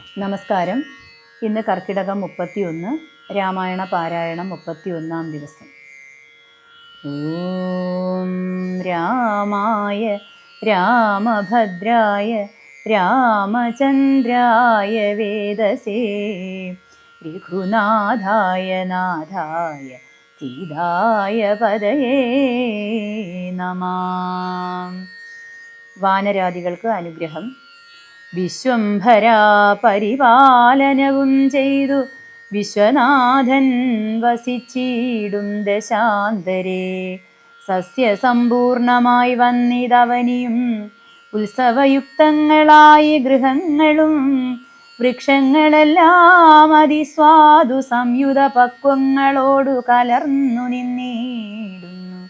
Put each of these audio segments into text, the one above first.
നമസ്കാരം. ഇന്ന് കർക്കിടകം 31, രാമായണ പാരായണം 31-ാം ദിവസം. ഓം രാമായ രാമഭദ്രായ രാമചന്ദ്രായ വേദസേ രഘുനാഥായ നാഥായ സീതായ പദയേ നമഃ. വാനരാദികൾക്ക് അനുഗ്രഹം. വിശ്വംഭരാ പരിപാലനവും ചെയ്തു വിശ്വനാഥൻ വസിച്ചിടും ദശാന്തരേ. സസ്യസമ്പൂർണമായി വന്നിതവനിയും ഉത്സവയുക്തങ്ങളായി ഗൃഹങ്ങളും വൃക്ഷങ്ങളെല്ലാം അതിസ്വാദു സംയുത പക്വങ്ങളോടു കലർന്നു നിന്നിടുന്നു.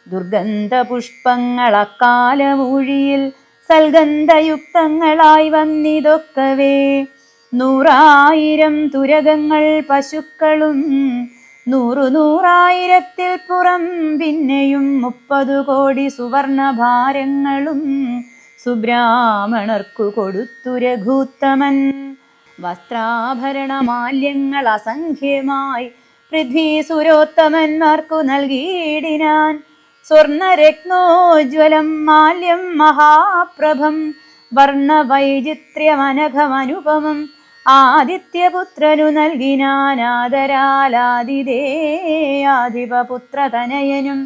ദുർഗന്ധ പുഷ്പങ്ങൾ അക്കാലമൂഴിയിൽ സൽഗന്ധയുക്തങ്ങളായി വന്നിതൊക്കവേ. 100,000 തുരകങ്ങൾ പശുക്കളും 100,000 പുറം പിന്നെയും 30 കോടി സുവർണഭാരങ്ങളും സുബ്രാഹ്മണർക്കു കൊടുത്തു രഘുത്തമൻ. വസ്ത്രാഭരണമാല്യങ്ങൾ അസംഖ്യമായി പൃഥ്വീസുരോത്തമന്മാർക്കു നൽകിയിടിനാൻ. സ്വർണരത്നോജ്വലം മാല്യം മഹാപ്രഭം വർണ്ണവൈചിത്ര്യമനഘമനുപമം ആദിത്യപുത്രനു നൽകിനാൻ. ആദരാലാദിദേയാധിപപുത്രതനയനും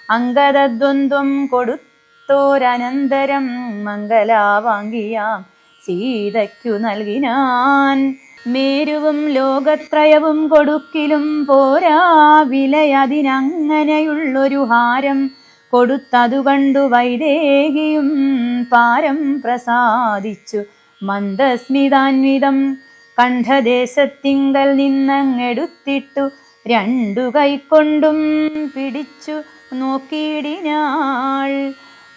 അംഗദദ്വന്ദ്വം കൊടുത്തോരനന്തരം മംഗലാവാങ്കിയാം സീതയ്ക്കു നൽകിനാൻ. മേരുവും ലോകത്രയവും കൊടുക്കിലും പോരാ വിലയതിനങ്ങനെയുള്ളൊരു ഹാരം കൊടുത്തതു കണ്ടു വൈദേഹിയും പാരം പ്രസാദിച്ചു മന്ദസ്മിതാന്വിതം. കണ്ഠദേശത്തിങ്കൽ നിന്നങ്ങെടുത്തിട്ടു 2 കൈക്കൊണ്ടും പിടിച്ചു നോക്കിയിടിനാൾ.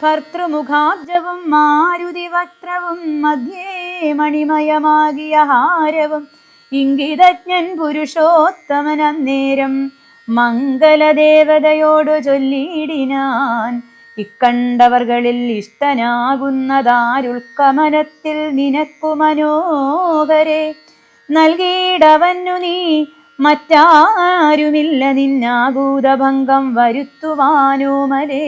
ഭർത്തൃമുഖാബ്ജവും മാരുതി വക്ത്രവും മധ്യേ മണിമയമാകിയ ഹാരവും ഇംഗിതജ്ഞൻ പുരുഷോത്തമൻ അന്നേരം മംഗലദേവതയോടു ചൊല്ലിയിടിനാൻ. ഇക്കണ്ടവർകളിൽ ഇഷ്ടനാകുന്നതാരുൾക്കമനത്തിൽ നിനക്കു മനോഹരെ നൽകിയിടവന്നു നീ മറ്റാരുമില്ല നിന്നാകൂതഭംഗം വരുത്തുവാനോമലേ.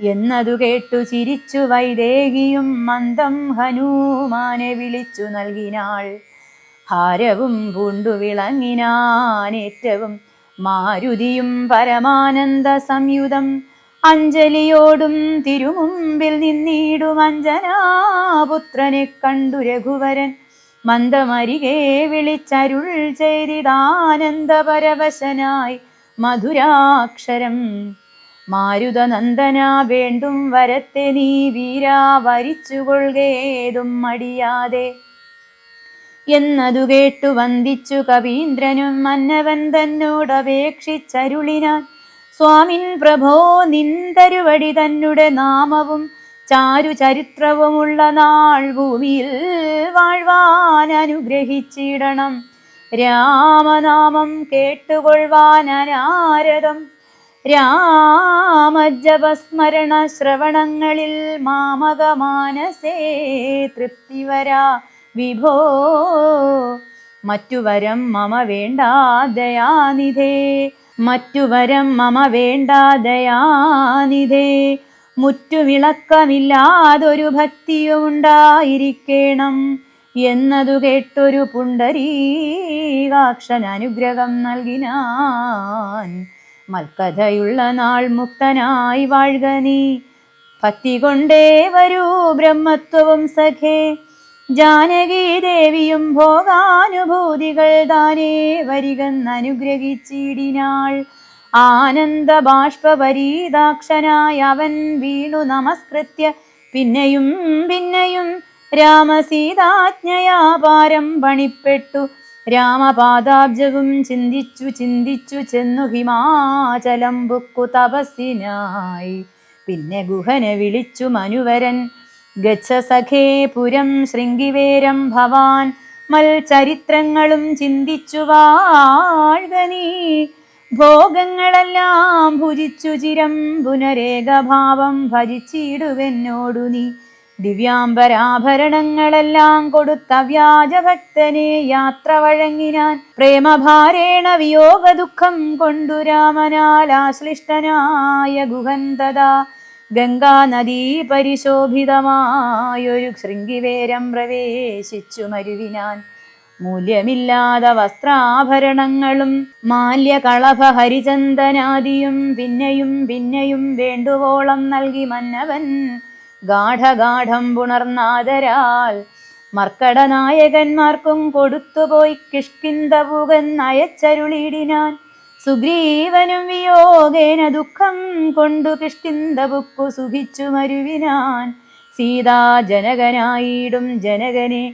എന്നതു കേട്ടു ചിരിച്ചു വൈദേഹിയും മന്ദം ഹനുമാനെ വിളിച്ചു നൽകിനാൾ. ഹാരവും പൂണ്ടു വിളങ്ങിനാനേറ്റവും മാരുതിയും പരമാനന്ദ സംയുതം. അഞ്ജലിയോടും തിരുമുമ്പിൽ നിന്നിടും അഞ്ജനാപുത്രനെ കണ്ടു രഘുവരൻ മന്ദമരികെ വിളിച്ചരുൾ ചെയ്തിതാനന്ദപരവശനായി മധുരാക്ഷരം. മാരുതനന്ദന വേണ്ടും വരത്തെ നീ വീരാ വരിച്ചുകൊള്ളുകേതും മടിയാതെ. എന്നതു കേട്ടു വന്ദിച്ചു കവീന്ദ്രനും മന്നവൻ തന്നോടപേക്ഷിച്ചരുളിനാൻ. സ്വാമിൻ പ്രഭോ നിന്തരുവടി തന്നുടെ നാമവും ചാരു ചരിത്രവുമുള്ള നാൾ ഭൂമിയിൽ വാഴ്വാൻ അനുഗ്രഹിച്ചിടണം. രാമനാമം കേട്ടുകൊള്ളുവാൻ അനാരതം രാമജപസ്മരണ ശ്രവണങ്ങളിൽ മാമകമാനസേ തൃപ്തിവരാ വിഭോ. മറ്റുവരം മമ വേണ്ടാ ദയാനിധേ, മറ്റുവരം മമ വേണ്ടാ ദയാനിധേ. മുറ്റുവിളക്കമില്ലാതൊരു ഭക്തിയും ഉണ്ടായിരിക്കണം. എന്നതു കേട്ടൊരു പുണ്ടരീകാക്ഷൻ അനുഗ്രഹം നൽകിനാൻ. മൽക്കഥയുള്ള നാൾ മുക്തനായി വാഴ്ക നീ, ഭക്തി കൊണ്ടേ വരൂ ബ്രഹ്മത്വവും സഖേ. ജാനകി ദേവിയും ഭോഗാനുഭൂതികൾ താനേ വരികെന്നനുഗ്രഹിച്ചിടിനാൾ. ആനന്ദ ബാഷ്പരീതാക്ഷനായി അവൻ വീണു നമസ്കൃത്യ പിന്നെയും പിന്നെയും രാമസീതാജ്ഞയാ പാരം പണിപ്പെട്ടു. രാമപാദാബ്ജവും ചിന്തിച്ചു ചിന്തിച്ചു ചെന്നു ഹിമാചലം ബുക്കു തപസ്സിനായി. പിന്നെ ഗുഹനെ വിളിച്ചു മനുവരൻ ഗച്ഛ സഖേ പുരം ശൃംഗിവേരം ഭവാൻ. മൽചരിത്രങ്ങളും ചിന്തിച്ചു വാഴ്ക നീ. ഭോഗങ്ങളെല്ലാം ഭുജിച്ചു ചിരം പുനരേകഭാവം ഭജിച്ചിടുവെന്നോടു നീ. ദിവ്യാംബരാഭരണങ്ങളെല്ലാം കൊടുത്ത വ്യാജഭക്തനെ യാത്ര വഴങ്ങിനാൻ. പ്രേമഭാരേണ വിയോഗ ദുഃഖം കൊണ്ടു രാമനാൽ ആശ്ലിഷ്ടനായ ഗുഹന്തതാ ഗംഗാനദീ പരിശോഭിതമായൊരു ശൃംഗിവേരം പ്രവേശിച്ചു മരുവിനാൻ. മൂല്യമില്ലാത്ത വസ്ത്രാഭരണങ്ങളും മാല്യകളഭ ഹരിചന്ദനാദിയും പിന്നെയും പിന്നെയും വേണ്ടുവോളം നൽകി മന്നവൻ ഗാഠഗാഠം പുണർനാദരാൽ മർക്കടനായകന്മാർക്കും കൊടുത്തുപോയി കിഷ്കിന്ധപുകന്നയച്ചരുളിടിനാൻ. സുഗ്രീവനും വിയോഗേന ദുഃഖം കൊണ്ടു കിഷ്കിന്ധപുക്കു സുഖിച്ചു മരുവിനാൻ. സീതാ ജനകനായിടും ജനകനെ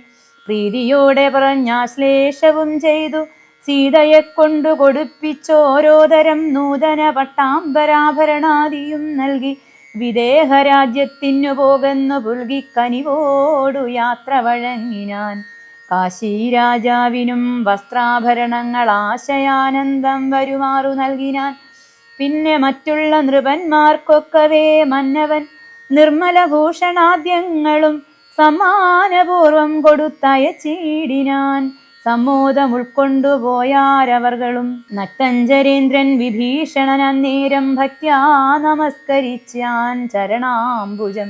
പ്രീതിയോടെ പറഞ്ഞാശ്ലേഷവും ചെയ്തു സീതയെ കൊണ്ടു കൊടുപ്പിച്ചോരോതരം നൂതന പട്ടാംബരാഭരണാദിയും നൽകി വിദേഹരാജ്യത്തിനു പോകുന്നു പുൽകി കനിവോടു യാത്ര വഴങ്ങിനാൻ. കാശീരാജാവിനും വസ്ത്രാഭരണങ്ങൾ ആശയാനന്ദം വരുമാറു നൽകിനാൻ. പിന്നെ മറ്റുള്ള നൃപന്മാർക്കൊക്കവേ മന്നവൻ നിർമ്മലഭൂഷണാദ്യങ്ങളും സമ്മാനപൂർവം കൊടുത്തയച്ചിടിനാൻ. സമ്മോദം ഉൾക്കൊണ്ടുപോയാരവർകളും. നക്തഞ്ചരേന്ദ്രൻ വിഭീഷണൻ അന്നേരം ഭക്ത്യാ നമസ്കരിച്ചാൻ ചരണാംബുജം.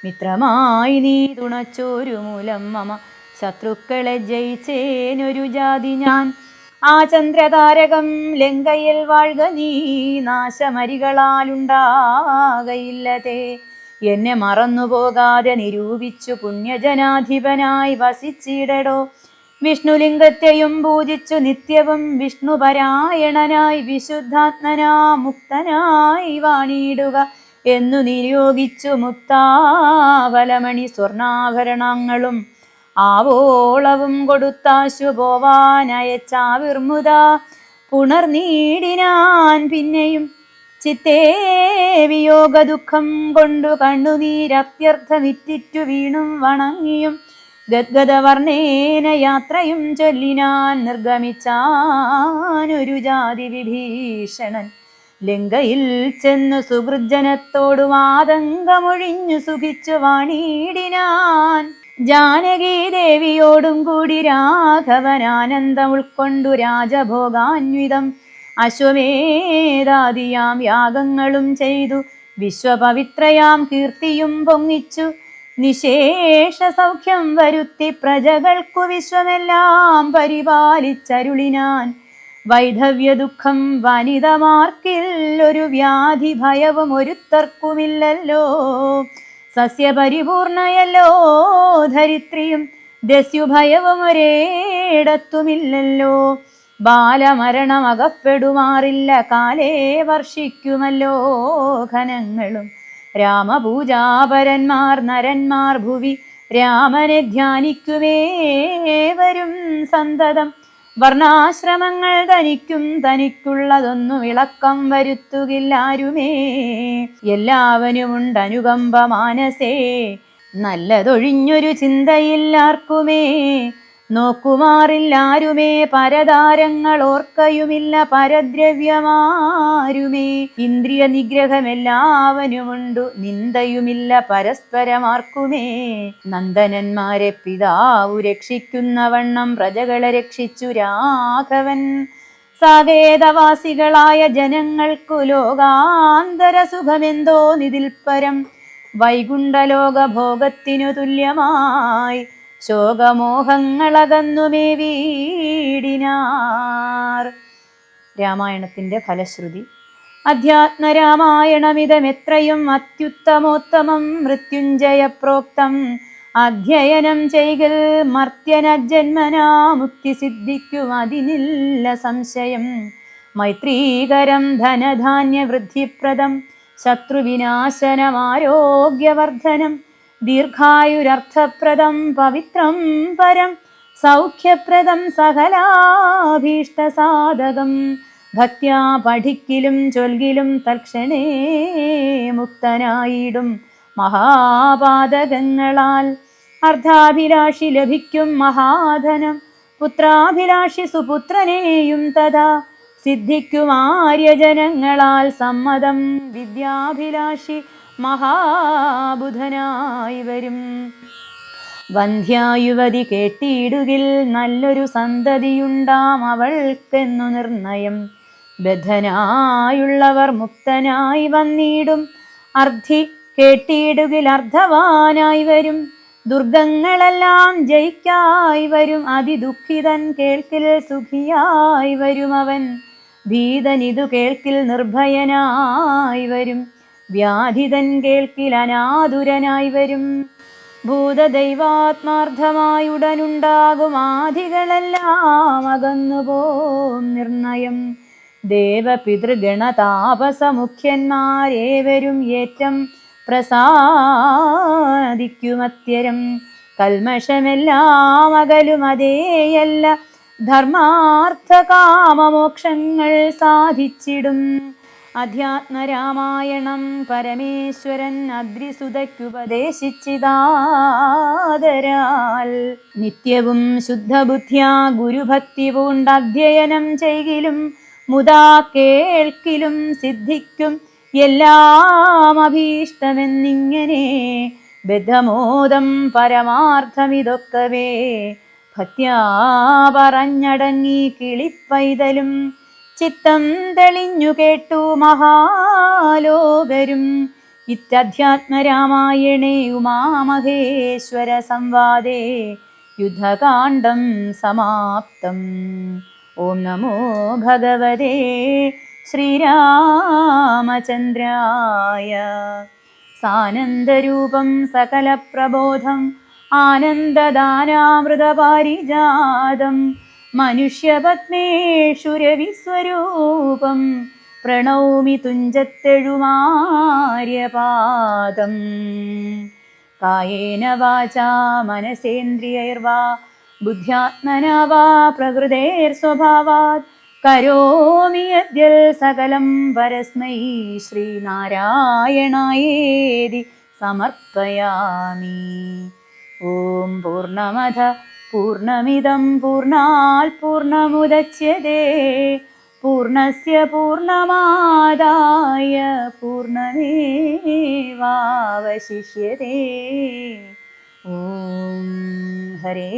മിത്രമായി നീ തുണച്ചോരു മൂലം മമ ശത്രുക്കളെ ജയിച്ചേനൊരു ജാതി ഞാൻ. ആ ചന്ദ്രതാരകം ലങ്കയിൽ വാഴ്ക നീ നാശമരികളാലുണ്ടാകയില്ലതേ. എന്നെ മറന്നുപോകാതെ നിരൂപിച്ചു പുണ്യജനാധിപനായി വസിച്ചിടടോ. വിഷ്ണുലിംഗത്തെയും പൂജിച്ചു നിത്യവും വിഷ്ണുപരായണനായി വിശുദ്ധാത്മനാ മുക്തനായി വാണിടുക എന്നു നിയോഗിച്ചു മുക്താഫലമണി സ്വർണാഭരണങ്ങളും ആവോളവും കൊടുത്താശു പോവാനയച്ചാവിർമുത പുണർനീടിനാൻ. പിന്നെയും ചിത്തേ വിയോഗ ദുഃഖം കൊണ്ടു കണ്ണുനീരത്യർത്ഥമിറ്റിറ്റു വീണും വണങ്ങിയും ഗദ്ഗദവർണ്ണേന യാത്രയും ചൊല്ലിനാൻ. നിർഗമിച്ചാനൊരു ജാതി വിഭീഷണൻ ലങ്കയിൽ ചെന്നു സുഹൃജനത്തോടും ആതങ്കമൊഴിഞ്ഞു സുഖിച്ചു വാണിടിനാൻ. ജാനകീദേവിയോടും കൂടി രാഘവൻ ആനന്ദം ഉൾക്കൊണ്ടു രാജഭോഗാന്വിതം അശ്വമേധാദിയാം യാഗങ്ങളും ചെയ്തു വിശ്വപവിത്രയാം കീർത്തിയും പൊങ്ങിച്ചു നിശേഷ സൗഖ്യം വരുത്തി പ്രജകൾക്കു വിശ്വമെല്ലാം പരിപാലിച്ചരുളിനാൻ. വൈധവ്യ ദുഃഖം വനിതമാർക്കിൽ ഒരു വ്യാധി ഭയവും ഒരുത്തർക്കുമില്ലല്ലോ. സസ്യപരിപൂർണയല്ലോ ധരിത്രിയും ദസ്യുഭയവും ഒരേടത്തുമില്ലല്ലോ. ബാലമരണമകപ്പെടുമാറില്ല കാലേ വർഷിക്കുമല്ലോ ഘനങ്ങളും. രാമപൂജാപരന്മാർ നരന്മാർ ഭുവി രാമനെ ധ്യാനിക്കുമേവരും സന്തതം. വർണ്ണാശ്രമങ്ങൾ തനിക്കും തനിക്കുള്ളതൊന്നും ഇളക്കം വരുത്തുകില്ലാരുമേ. എല്ലാവനുമുണ്ടനുകമ്പ മാനസേ നല്ലതൊഴിഞ്ഞൊരു ചിന്തയില്ലാർക്കുമേ. നോക്കുമാറില്ലാരുമേ പരതാരങ്ങൾ ഓർക്കയുമില്ല പരദ്രവ്യമാരുമേ. ഇന്ദ്രിയ നിഗ്രഹമെല്ലാവനുമുണ്ടു നിന്ദയുമില്ല പരസ്പരമാർക്കുമേ. നന്ദനന്മാരെ പിതാവു രക്ഷിക്കുന്ന വണ്ണം പ്രജകളെ രക്ഷിച്ചു രാഘവൻ. സാകേതവാസികളായ ജനങ്ങൾക്കു ലോകാന്തര സുഖമെന്തോ നിതിൽപരം വൈകുണ്ഠലോക ഭോഗത്തിനു തുല്യമായി ശോകമോഹങ്ങളകന്നുമേ വീടിനാർ. രാമായണത്തിൻ്റെ ഫലശ്രുതി. അധ്യാത്മരാമായണമിതമെത്രയും അത്യുത്തമോത്തമം മൃത്യുഞ്ജയ പ്രോക്തം. അധ്യയനം ചെയ്കൽ മർത്യനജന്മനാ മുക്തി സിദ്ധിക്കും അതിനില്ല സംശയം. മൈത്രീകരം ധനധാന്യ വൃദ്ധിപ്രദം ശത്രുവിനാശനമാരോഗ്യവർദ്ധനം. ദീർഘായുരർത്ഥപ്രദം പവിത്രം പരം സൗഖ്യപ്രദം സകലാഭീഷ്ടസാധകം. ഭക്ത്യാ പഠിക്കിലും ചൊൽകിലും തൽക്ഷണേ മുക്തനായിടും മഹാപാതകങ്ങളാൽ. അർദ്ധാഭിലാഷി ലഭിക്കും മഹാധനം പുത്രാഭിലാഷി സുപുത്രനെയും തഥാ സിദ്ധിക്കും ആര്യജനങ്ങളാൽ സമ്മതം. വിദ്യാഭിലാഷി മഹാബുധനായി വരും. വന്ധ്യായുവതി കേട്ടിടുകിൽ നല്ലൊരു സന്തതിയുണ്ടാം അവൾക്കെന്നു നിർണയം. ബദ്ധനായുള്ളവർ മുക്തനായി വന്നിടും. അർദ്ധി കേട്ടിടുകിൽ അർദ്ധവാനായി വരും. ദുർഗങ്ങളെല്ലാം ജയിക്കായി വരും. അതിദുഃഖിതൻ കേൾക്കിൽ സുഖിയായി വരും. അവൻ ഭീതനിതു കേൾക്കിൽ നിർഭയനായി വരും. വ്യാധിതൻ കേൾക്കിൽ അനാതുരനായി വരും. ഭൂതദൈവാത്മാർത്ഥമായുടനുണ്ടാകും ആദികളെല്ലാം അകന്നുപോം നിർണയം. ദേവപിതൃഗണതാപസമുഖ്യന്മാരേവരും ഏറ്റം പ്രസാദിക്കുമത്യരം. കൽമഷമെല്ലാം അകലും അതേയല്ല ധർമാർത്ഥ കാമമോക്ഷങ്ങൾ സാധിച്ചിടും. അധ്യാത്മരാമായണം പരമേശ്വരൻ അദ്രിസുതയ്ക്കുപദേശിച്ചിതാദരാൽ. നിത്യവും ശുദ്ധബുദ്ധ്യാ ഗുരുഭക്തി പൂണ്ട് അധ്യയനം ചെയ്കിലും മുതാ കേൾക്കിലും സിദ്ധിക്കും എല്ലാം അഭീഷ്ടമെന്നിങ്ങനെ. ബദ്ധമോദം പരമാർത്ഥമിതൊക്കവേ ഭക്ത്യാ പറഞ്ഞടങ്ങി കിളിപ്പൈതലും. ചിത്തം തെളിഞ്ഞു കേട്ടു മഹാലോകരും. ഇത്യധ്യാത്മരാമായണേ ഉമാമഹേശ്വര സംവാദേ യുദ്ധകാണ്ഡം സമാപ്തം. ഓം നമോ ഭഗവതേ ശ്രീരാമചന്ദ്രായ. സാനന്ദരൂപം സകലപ്രബോധം ആനന്ദദാനാമൃതപാരിജാതം. മനുഷ്യപത്നേഷു രവിസ്വരൂപം പ്രണൗമി തുഞ്ചത്തെഴുമാര്യപാദം. കായേന വാചാ മനസേന്ദ്രിയൈർവാ ബുദ്ധ്യാത്മനാ വാ പ്രകൃതേർസ്വഭാവാത് കരോമി യദ്യൽ സകലം പരസ്മൈ ശ്രീനാരായണായേതി സമർപ്പയാമി. ഓം പൂർണ്ണമദ പൂർണ്ണമിദം പൂർണ്ണാൽ പൂർണ്ണമുദച്യതേ പൂർണ്ണസ്യ പൂർണ്ണമാദായ പൂർണ്ണമേവാവശിഷ്യതേ. ഓം ഹരേ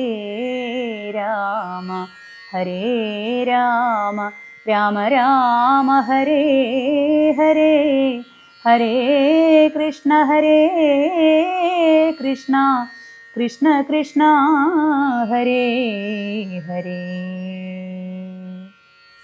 രാമ ഹരേ രാമ രാമ രാമ ഹരേ ഹരേ ഹരേ കൃഷ്ണ കൃഷ്ണ കൃഷ്ണ ഹരേ ഹരേ.